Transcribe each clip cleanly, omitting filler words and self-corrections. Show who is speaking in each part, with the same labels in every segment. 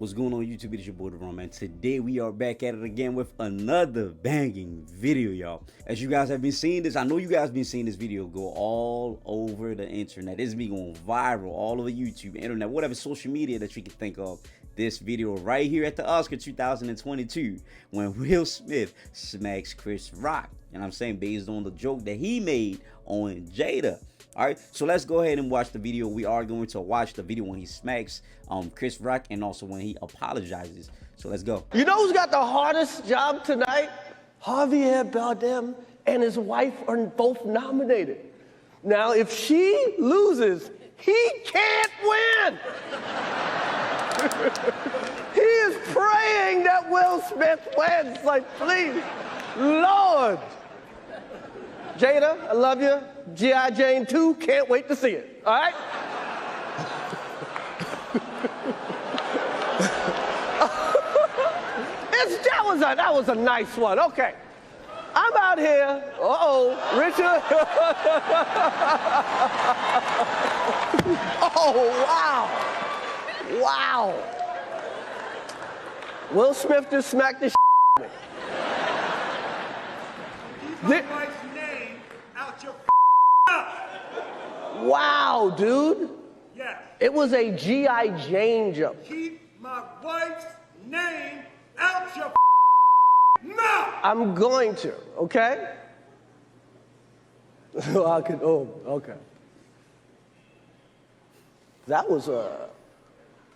Speaker 1: What's going on YouTube? It's your boy Ron, man. Today we are back at it again with another banging video, y'all. As you guys have been seeing this, I know you guys been seeing this video go all over the internet. It's been going viral all over YouTube, internet, whatever social media that you can think of. This video right here at the Oscar 2022 when Will Smith smacks Chris Rock. And I'm saying based on the joke that he made on Jada. All right, so let's go ahead and watch the video. We are going to watch the video when he smacks Chris Rock and also when he apologizes. So let's go.
Speaker 2: You know who's got the hardest job tonight? Javier Bardem and his wife are both nominated. Now, if she loses, he can't win. He is praying that Will Smith wins. Like, please, Lord. Jada, I love you. G.I. Jane 2, can't wait to see it. All right? That was a nice one. Okay. I'm out here. Richard. Oh, wow. Wow. Will Smith just smacked the shit out of me.
Speaker 3: Keep my wife's name out your mouth.
Speaker 2: Wow, dude.
Speaker 3: Yes.
Speaker 2: It was a G.I. Jane jump.
Speaker 3: Keep my wife's name out your mouth.
Speaker 2: I'm going to, okay? Okay. That was a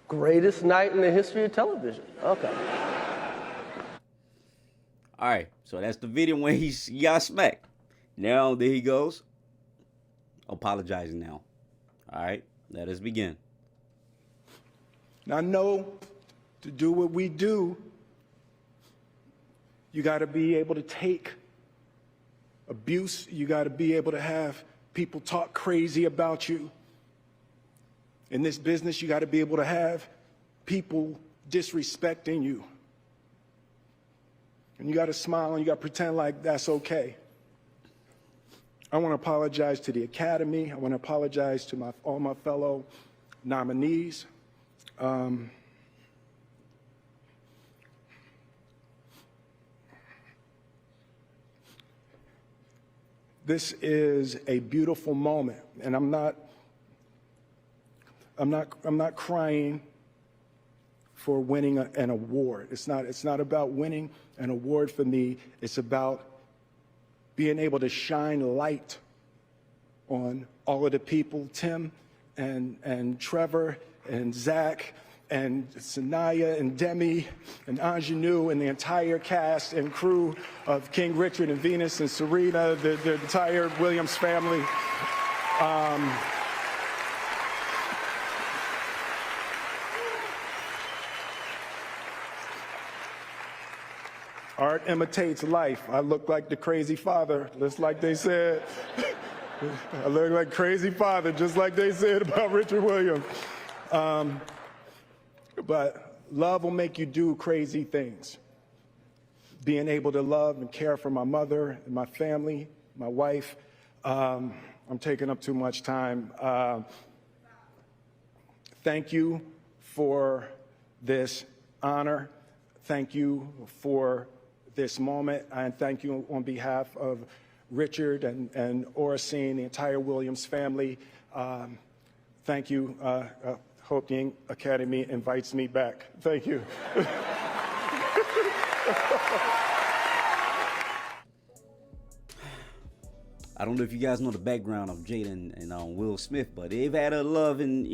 Speaker 2: greatest night in the history of television. Okay.
Speaker 1: All right, so that's the video when he got smacked. Now there he goes, apologizing now. All right, let us begin.
Speaker 4: Now, I know to do what we do, you got to be able to take abuse. You got to be able to have people talk crazy about you. In this business, you got to be able to have people disrespecting you. And you got to smile and you got to pretend like that's okay. I want to apologize to the Academy. I want to apologize to all my fellow nominees. This is a beautiful moment, and I'm not crying for winning an award. It's not about winning an award for me. It's about being able to shine light on all of the people, Tim and Trevor and Zach and Sanaya and Demi and Ingenue and the entire cast and crew of King Richard and Venus and Serena, the entire Williams family. Art imitates life. I look like the crazy father, just like they said. I look like crazy father, just like they said about Richard Williams. But love will make you do crazy things. Being able to love and care for my mother and my family, my wife. I'm taking up too much time. Thank you for this honor. Thank you for this moment. And thank you on behalf of Richard and Oracene, the entire Williams family. Thank you. Hope the Academy invites me back. Thank you.
Speaker 1: I don't know if you guys know the background of Jada and Will Smith, but they've had a love and,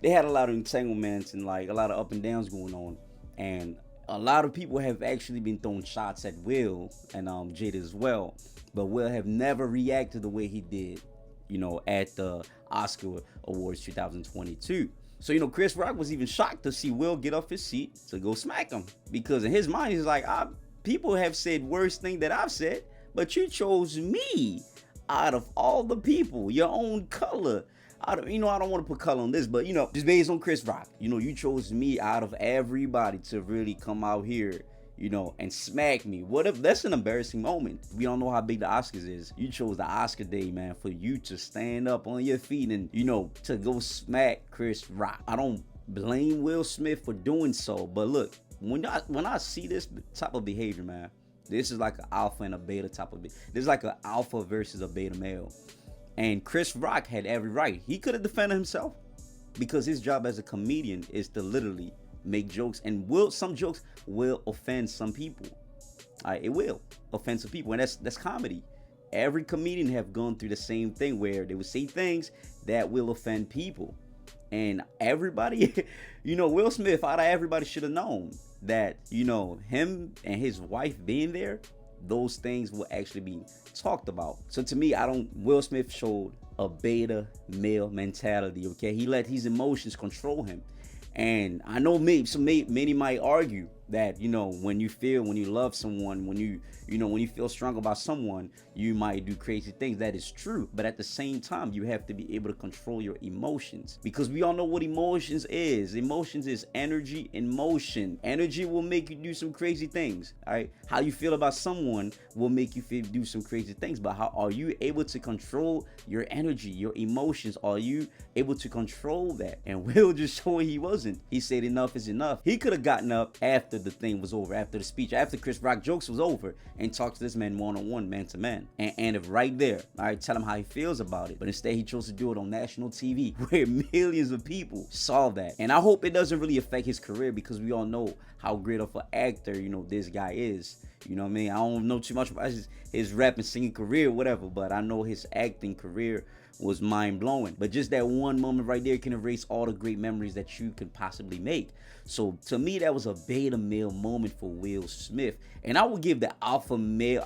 Speaker 1: they had a lot of entanglements and like a lot of up and downs going on. And a lot of people have actually been throwing shots at Will and Jada as well. But Will have never reacted the way he did, at the Oscar Awards 2022. So, Chris Rock was even shocked to see Will get off his seat to go smack him. Because in his mind, he's like, people have said worse things that I've said, but you chose me out of all the people, your own color. I don't want to put color on this, but, just based on Chris Rock, you chose me out of everybody to really come out here, and smack me. What if that's an embarrassing moment? We don't know how big the Oscars is. You chose the Oscar day, man, for you to stand up on your feet and, to go smack Chris Rock. I don't blame Will Smith for doing so. But look, when I see this type of behavior, man, this is like an alpha and a beta type of This is like an alpha versus a beta male. And Chris Rock had every right. He could have defended himself because his job as a comedian is to literally make jokes, and some jokes will offend some people. It will offend some people, and that's comedy. Every comedian have gone through the same thing where they would say things that will offend people. And everybody, Will Smith, out of everybody, should have known that, him and his wife being there, those things will actually be talked about. So to me, Will Smith showed a beta male mentality, okay? He let his emotions control him. And I know many might argue that, when you love someone, when you feel strong about someone, you might do crazy things. That is true. But at the same time, you have to be able to control your emotions, because we all know what emotions is. Emotions is energy in motion. Energy will make you do some crazy things. All right. How you feel about someone will make you do some crazy things. But how are you able to control your energy, your emotions? Are you able to control that? And Will just showed he wasn't. He said enough is enough. He could have gotten up after the thing was over, after the speech, after Chris Rock jokes was over, and talked to this man one-on-one, man-to-man, and if right there, all right, tell him how he feels about it. But instead, he chose to do it on national TV where millions of people saw that. And I hope it doesn't really affect his career, because we all know how great of an actor, this guy is. You know what I mean? I don't know too much about his rap and singing career, whatever, but I know his acting career was mind-blowing. But just that one moment right there can erase all the great memories that you could possibly make. So to me, that was a beta male moment for Will Smith. And I would give the alpha male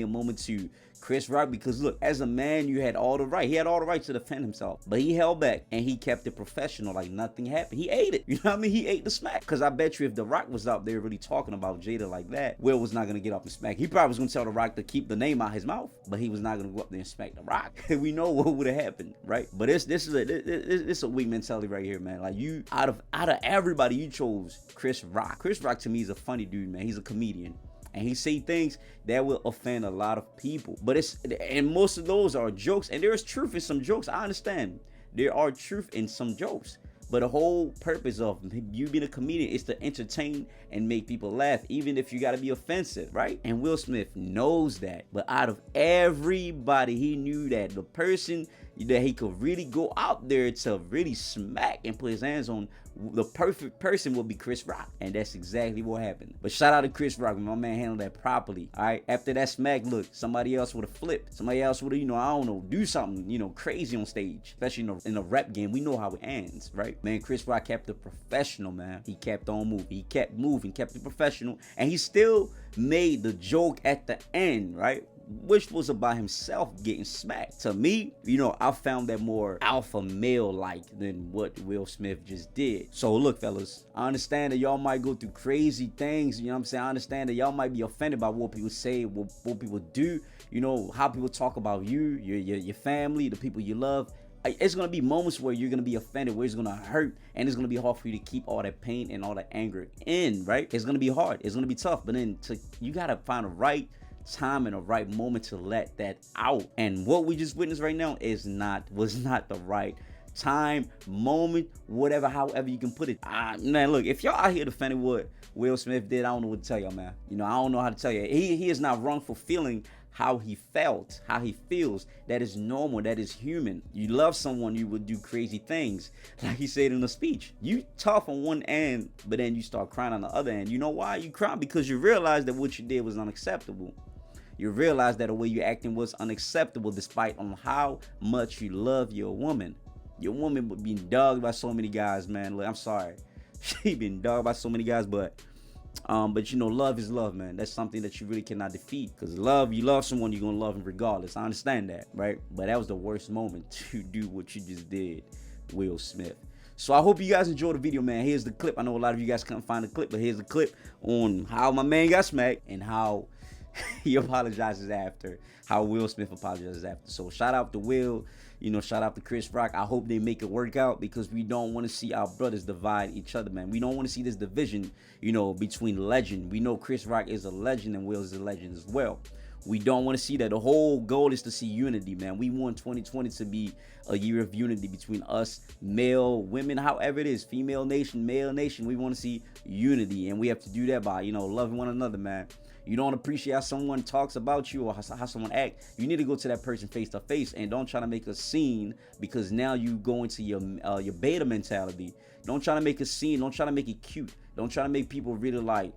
Speaker 1: moment to Chris Rock, because look, as a man, you had all the right. He had all the right to defend himself, but he held back and he kept it professional, like nothing happened. He ate it. You know what I mean? He ate the smack. Because I bet you if The Rock was out there really talking about Jada like that, Will was not gonna get up and smack. He probably was gonna tell The Rock to keep the name out his mouth, but he was not gonna go up there and smack The Rock. We know what would have happened, right? But this is a weak mentality right here, man. Like, you out of everybody, you chose Chris Rock. Chris Rock to me is a funny dude, man. He's a comedian. And he say things that will offend a lot of people. And most of those are jokes. And there is truth in some jokes. I understand. There are truth in some jokes. But the whole purpose of you being a comedian is to entertain and make people laugh, even if you got to be offensive, right? And Will Smith knows that. But out of everybody, he knew that the person that he could really go out there to really smack and put his hands on, the perfect person will be Chris Rock. And that's exactly what happened. But shout out to Chris Rock. My man handled that properly. All right. After that smack, look, somebody else would have flipped. Somebody else would have, I don't know, do something, crazy on stage. Especially in a rap game. We know how it ends, right? Man, Chris Rock kept it professional, man. He kept on moving. He kept moving, kept it professional. And he still made the joke at the end, right? Which was about himself getting smacked. To me, I found that more alpha male-like than what Will Smith just did. So look, fellas, I understand that y'all might go through crazy things. You know what I'm saying? I understand that y'all might be offended by what people say, what people do, how people talk about you, your family, the people you love. It's going to be moments where you're going to be offended, where it's going to hurt, and it's going to be hard for you to keep all that pain and all that anger in, right? It's going to be hard. It's going to be tough. But then you got to find the right time and a right moment to let that out. And what we just witnessed right now was not the right time, moment, whatever, however you can put it. Man, look, if y'all out here defending what Will Smith did, I don't know what to tell y'all, man. I don't know how to tell you. He is not wrong for feeling how he felt, how he feels. That is normal. That is human. You love someone, you would do crazy things. Like he said in the speech, you tough on one end, but then you start crying on the other end. You know why? You cry because you realize that what you did was unacceptable. You realize that the way you're acting was unacceptable, despite on how much you love your woman. Your woman being dogged by so many guys, man. Look, I'm sorry. She been dogged by so many guys, but love is love, man. That's something that you really cannot defeat. Because you love someone, you're gonna love them regardless. I understand that, right? But that was the worst moment to do what you just did, Will Smith. So I hope you guys enjoyed the video, man. Here's the clip. I know a lot of you guys couldn't find the clip, but here's the clip on how my man got smacked and how he apologizes after, how Will Smith apologizes after. So shout out to Will, shout out to Chris Rock. I hope they make it work out, because we don't want to see our brothers divide each other, man. We don't want to see this division, between legend. We know Chris Rock is a legend and Will is a legend as well. We don't want to see that. The whole goal is to see unity, man. We want 2020 to be a year of unity between us, male, women, however it is, female nation, male nation. We want to see unity, and we have to do that by, loving one another, man. You don't appreciate how someone talks about you or how someone act. You need to go to that person face to face and don't try to make a scene, because now you go into your beta mentality. Don't try to make a scene. Don't try to make it cute. Don't try to make people really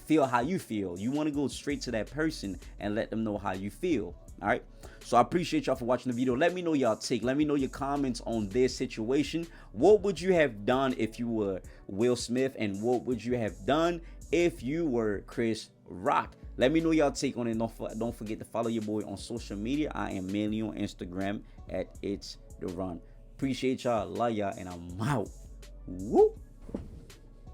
Speaker 1: feel how you feel. You want to go straight to that person and let them know how you feel. All right. So I appreciate y'all for watching the video. Let me know y'all take. Let me know your comments on this situation. What would you have done if you were Will Smith, and what would you have done if you were Chris Rock? Let me know y'all take on it. Don't forget to follow your boy on social media. I am mainly on Instagram at It's The Run. Appreciate y'all. Love y'all, and I'm out. Woo!